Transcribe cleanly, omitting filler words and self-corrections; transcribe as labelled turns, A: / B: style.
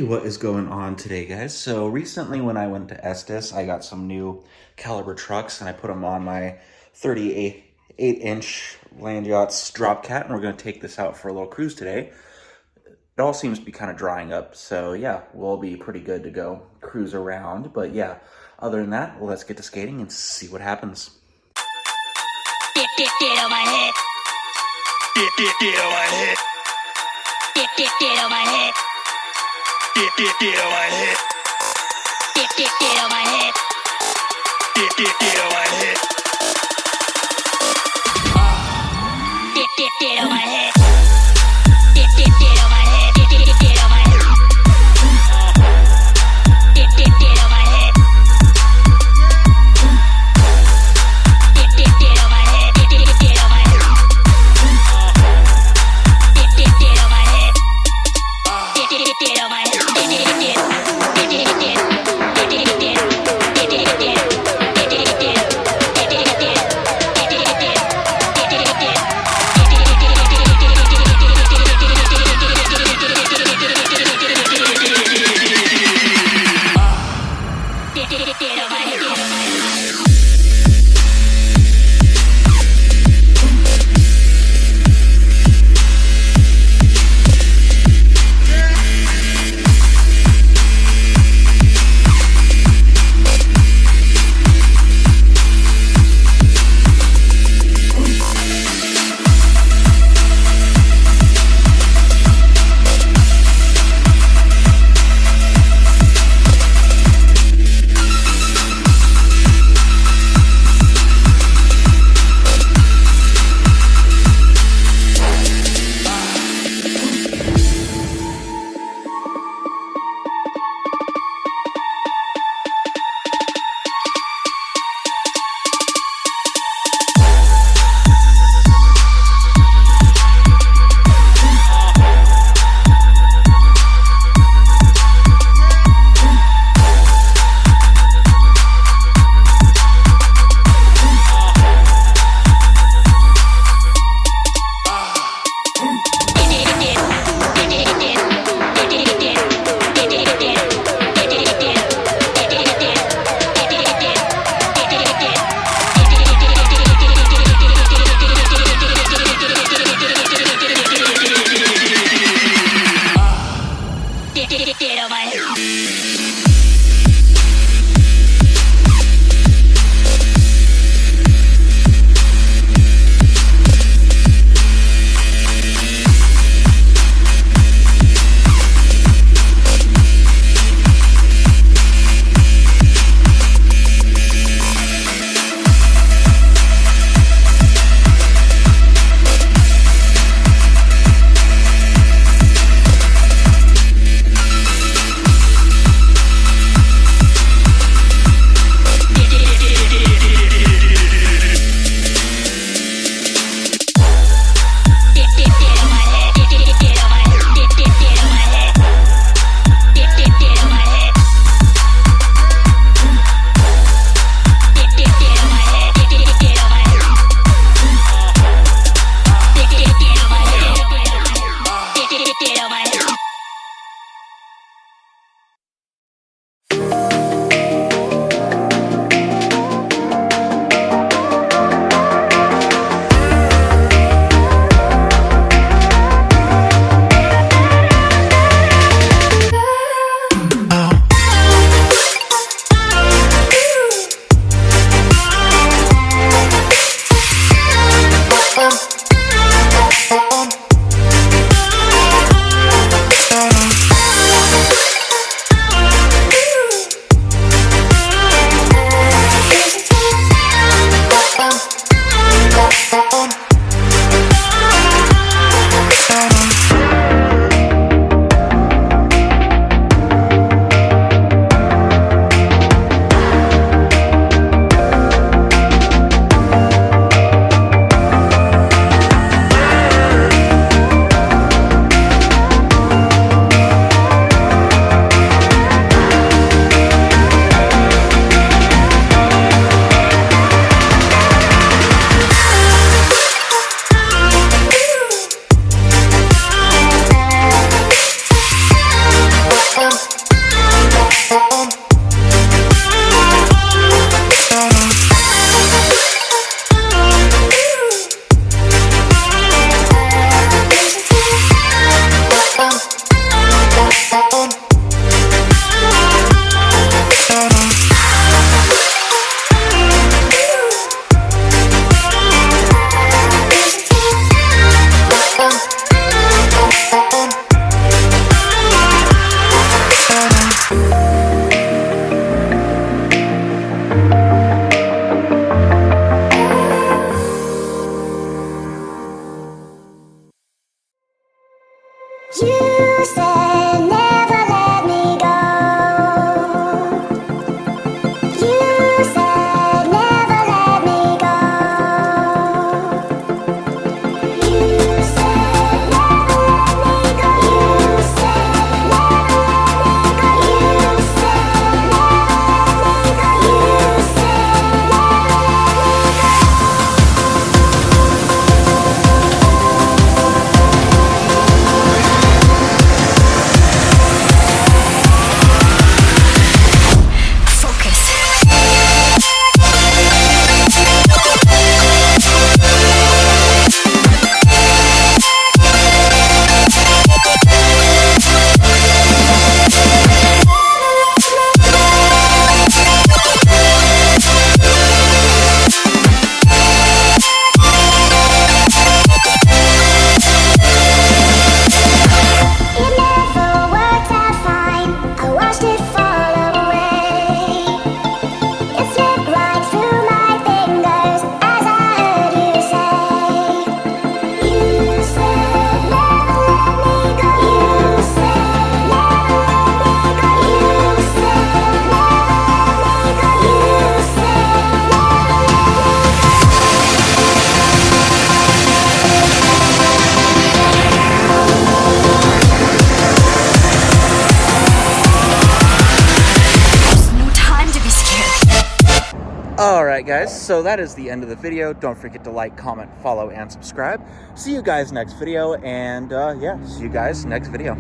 A: What is going on today, guys? So recently when I went to Estes, I got some new Calaber trucks and I put them on my 38-inch land yachts drop cat, and we're going to take this out for a little cruise today. It all seems to be kind of drying up, so yeah, we'll be pretty good to go cruise around. But yeah, other than that, let's get to skating and see what happens.
B: Get on my head. Get on my head. Get on my head. Get on my head. Get on my head. Get on my head. Get on my head. Get on my head. Get on my head. Get on my head. Get on my head. Get on my head. Get on my head. Get on my head. Get on my head.
A: Alright guys, so that is the end of the video. Don't forget to like, comment, follow, and subscribe. See you guys next video, and yeah, see you guys next video.